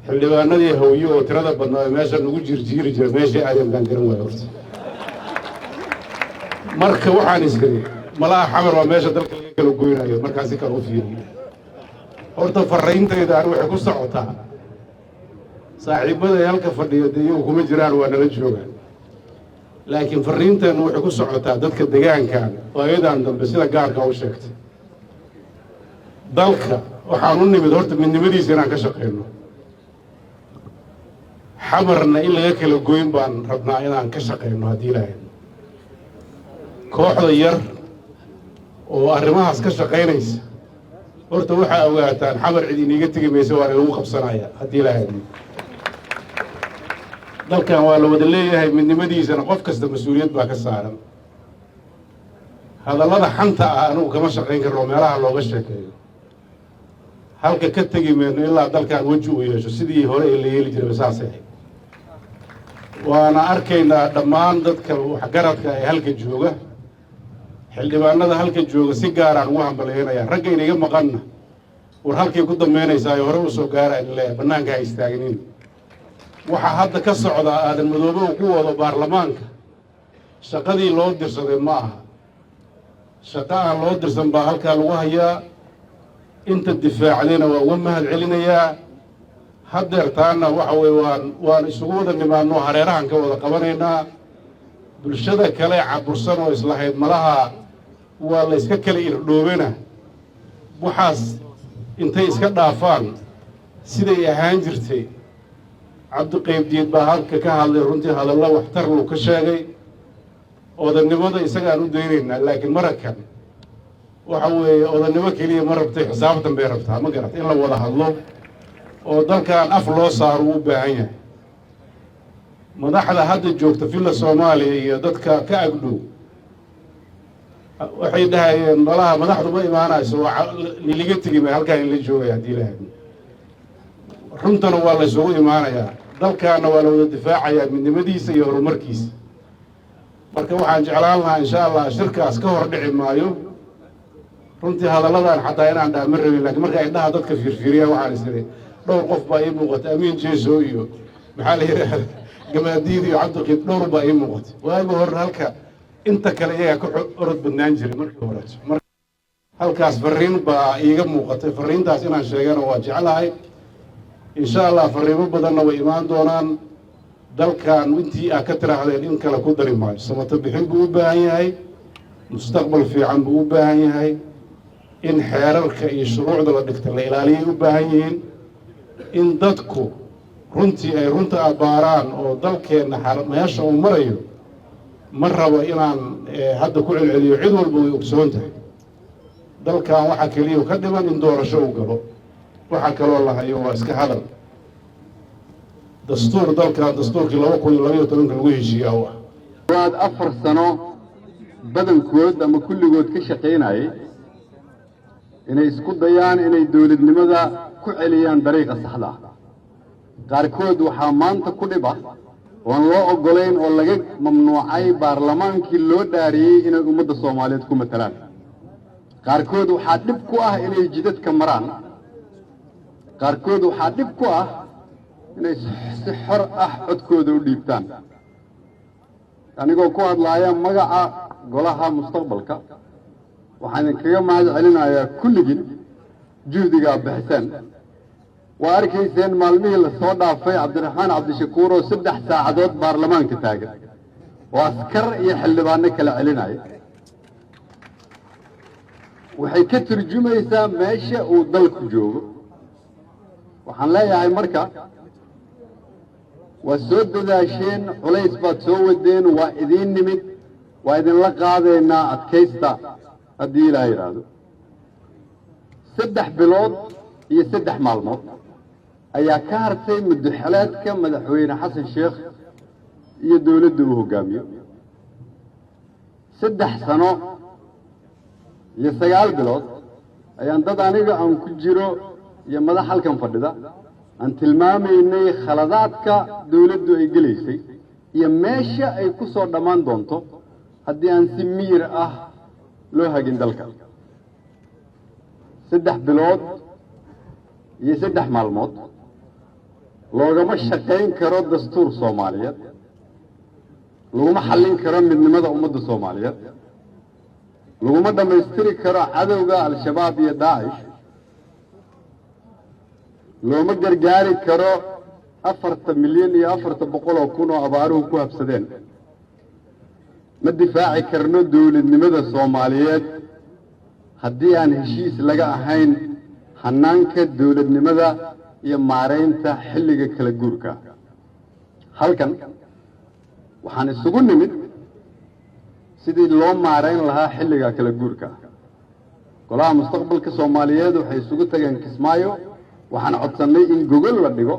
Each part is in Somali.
xildhibaanadii hawyo oo tirada badnaa meesha nagu jirjiiri jiray meeshii aadan baan garan waayay horta marka waxaan isgari malaha xamar waa meesha dalka laga kala goynayo markaasi kala u fiiriyo horta fariintayda aan waxay ku socotaa saaxiibada halka fadhiyo iyagu kuma jiraan waa nala joogaan laakiin fariinteenu waxay ku socotaa dadka deegaankan oo ayadan dambe sida gaarka u sheegtay dalka waxaan u nimid horta midnimadiisa inaan ka shaqeyno xamarna in laga kala goyn baan rabnaa inaan ka shaqeyno haddii ilaahay kooxda yar oo arrimahaas ka shaqeynaysa horta waxaa ogaataan xamar cid iniga tegi maysa waana lagu qabsanaya haddii ilaahay dalkan waa la wada leeyahay midnimadiisana qof kasta mas-uuliyad baa ka saaran hadallada xanta ah anugu kama shaqayn karno meelaha looga sheekeeyo halka ka tegi mayno ilaa dalkan weji uu yeesho sidii hore ee la yeeli jiray saasay ahayd waana arkaynaa dhammaan dadka waxgaradka ee halka jooga xildhibaanada halka jooga si gaaraan ugu hambalyeynaya ragga inaga maqanna war halkay ku dambeynaysaa ee hore u soo gaaraan ilaa bannaanka ha istaagnin waxaa hadda ka socda aadan madoobe uu ku wado baarlamaanka shaqadii loo dirsaday ma aha shaqo aan loo dirsan baa halkaa lagu hayaa inta difaacdayna waa uga mahad celinayaa haddeertaana waxa weye waan isugu wada nimaadno hareerahan ka wada qabanaynaa bulshada kale cabursan oo islahayd malaha waa la iska kala irdhoobena waxaas intay iska dhaafaan siday ahaan jirtay cabdiqaybdiid baa halka ka hadlay runtii hadallo waxtar luu ka sheegay odanimada isagaan u daynaynaa laakiin marakan waxa weeye odanimo keliya ma rabtay xisaabtan bay rabtaa ma garata in la wada hadlo oo dalkan af loo saaro uu u baahan yahay madaxda hadda joogta villa soomaaliya iyo dadka ka agdhow waxay dhahayeen malaha madaxdu ma imaanayso liliga tegi may halkaan in la joogaya haddii la hadlo runtana waa la isugu imaanayaa dalkaana waa la wada difaacayaa midnimadiisa iyo horumarkiisa marka waxaan jeclaan lahaa insha allah shirkaas ka hor dhici maayo runtii hadalladan xataa inaan dhaha ma rabin laakiin marka indhaha dadka fiirfiiriyaan waxaan isiri dhowr qof baa ii muuqata amiin jeeso iyo maxaa la yidhaahda gamaadiid iyo cabdiqiib dhowr baa ii muuqata waagi hore halka inta kale iyagaa ka orod badnaan jiray markii horeeto halkaas fariin baa iiga muuqatay fariintaas inaan sheegana waa jeclahay insha allah fariimo badanna way imaan doonaan dalkan intii aa ka tiraahdeen in kale ku dari maayo samato bixin buu u baahan yahay mustaqbal fiican buu u baahan yahay in xeerarka iyo shuruucda la dhigta la ilaaliyay u baahan yihiin in dadku runtii ay runta abbaaraan oo dalkeenna meesha uu marayo ma rabo inaan hadda ku celceliyo cid walba way ogsoon tahay dalkan waxaa keliya ka dhiman in doorasho uu galo waxaa kaloo la hayo waa iska hadal dastuur dalkan dastuurkii 2012 lagu heshiiyaa u ah waad 4 sano badankood ama kulligood ka shaqeynayay inay isku dayaan inay dawladnimada ku celiyaan dariiqa saxda ah qaarkood waxaa maanta ku dhiba oon loo ogolayn oo laga mamnuucay baarlamaankii loo dhaariyey inay ummadda Soomaaliyeed ku matalaan qaarkood waxaa dhib ku ah inay jidadka maraan qaarkood waxaa dhib ku ah inay si xor ah codkooda u dhiibtaan anigoo ku hadlaaya magaca golaha mustaqbalka waxaan kaga mahad celinayaa kulligiin juhdiga bixisaan waa arkayseen maalmihii la soo dhaafay cabdiraxmaan cabdishakuur oo 3 saacadood baarlamaanka taagan oo askar iyo xildhibaano kala celinaya waxay ka turjumaysaa meesha uu dalku joogo waxaan leeyahay marka waa soo dadaasheen culays baad soo wadeen waa idiin nimid waa idinla qaadaynaa adkaysta haddii ilaahay yidhaahdo 3 bilood iyo 3 maalmood ayaa ka hartay madaxweynaha madaxweyne xasan sheekh iyo dawladda uu hogaamiyo 3 sano iyo 9 bilood ayaan dad aniga aan ku jiro iyo madax halkan fadhida aan tilmaamaynay khaladaadka dawladdu ay galeysay iyo meesha ay ku soo dhamaan doonto haddii aan si miyir ah loo hagin dalka 3 bilood iyo 3 maalmood loogama shaqayn karo dastuur Soomaaliyeed laguma xallin karo midnimada ummadda Soomaaliyeed laguma dhamaystiri karo cadawga al-shabaab iyo Daesh looma gargaari karo 4 milyan iyo 400 kun oo abaaruhu ku habsadeen ma difaaci karno dawladnimada Soomaaliyeed haddii aan heshiis laga ahayn hanaanka dawladnimada iyo maareynta xilliga kala guurka halkan waxaan isugu nimid sidii loo maareyn lahaa xilliga kala guurka golaha mustaqbalka Soomaaliyeed waxay isugu tageen Kismaayo waxaan codsanay in gogol la dhigo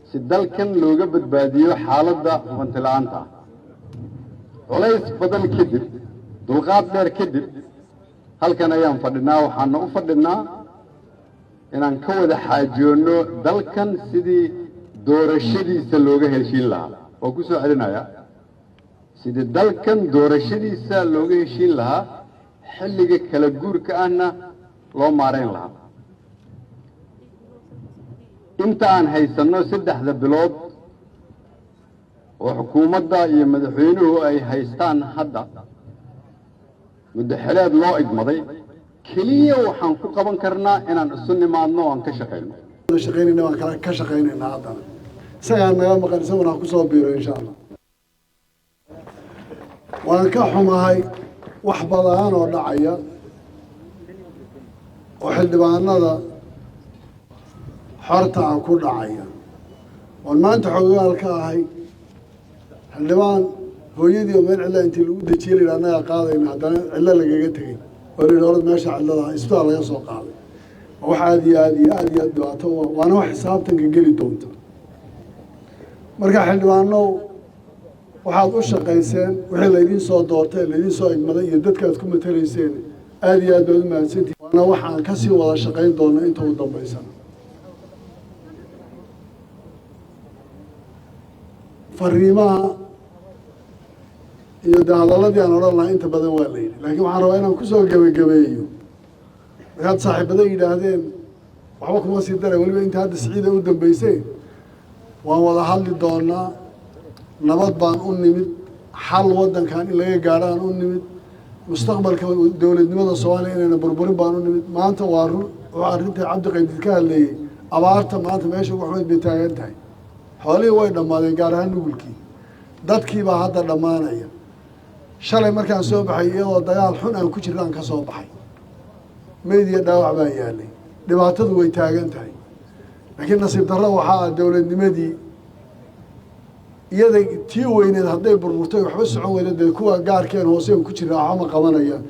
si dalkan looga badbaadiyo xaaladda hubanti la'aanta culays badan kadib dulqaad dheer kadib halkan ayaan fadhinaa waxaan u fadhinaa inaan ka wada xaajoono dalkan sidii doorashadiisa looga heshiin lahaa oo ku soo celinaya sidii dalkan doorashadiisa looga heshiin lahaa xilliga kala guurka ahna loo maareyn lahaa inta aan haysano 3 bilood oo xukuumadda iyo madaxweynuhu ay haystaan hadda muddaxeleed loo igmaday kaliya waxaan ku qaban karnaa inaan isu nimaadno oo aan ka shaqeyno waan ka shaqeynaynaa haddana isagaa naga maqan isaguna ku soo biiro insha Allah waan ka xumahay wax badan oo dhacaya oo xildhibaanada xorta aan ku dhacaya waan maanta xogaal ka ahay xildhibaan hooyadii oo meel cilla intii lagu dejiyay annaga qaadayna haddana cilla lagaga tegay oo la yidhi meesha cillada isbitaal laga soo qaaday wax aad iyo aad dhibaato waana wax xisaabtanka geli doonta marka xildhibaano waxaad u shaqayseen wixii laydin soo doortay laydin soo igmaday iyo dadkaad ku matalayseen aad iyo aad baad u mahadsantihiin waana waxaan ka sii wada shaqayn doona inta ugu dambaysa fariimaha iyo hadalladii aan odhan lahaa inta badan waa la yidhi laakiin waxaan rabaa inaan kusoo gebagabeeyo markaad saaxiibada yidhaahdeen waxba kuma sii daray weliba inta hadda siciida u dambaysay waan wada hadli doonaa nabad baan u nimid xal waddankan in laga gaadhaan u nimid mustaqbalka dowladnimada Soomaaliya inayna burburin baan u nimid maanta waa run oo arrintii Cabdi Qaydid ka hadlayay abaarta maanta meesha ugu xumeyd bay taagan tahay xoolihii way dhammaadeen gaar ahaan nugulkii dadkii baa hadda dhammaanaya shalay markaan soo baxay iyadoo dagaal xun aan ku jirnaan ka soo baxay meyd iyo dhaawac baa yaalay dhibaatadu way taagan tahay laakiin nasiib darro waxaa dowladnimadii iyada tii weyneed hadday burburtay waxba socon weyda dee kuwa gaarkeen hoose ku jira waxba ma qabanayaan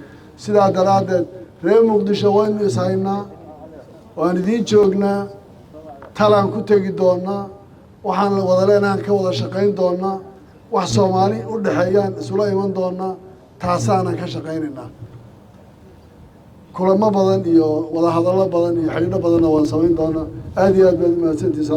sidaa daraaddeed reer Muqdisho waynu is haynaa waan idiin joognaa talaan ku tegi doonaa waxaan la wada leenahay ka wada shaqayn doonaa wax Soomaali u dhaxeeyaan isula iman doonaa taasaan ka shaqaynaynaa kulamo badan iyo wada hadallo badan iyo xiriir badan waan samayn doonaa aad iyo aad baad mahadsantihiin.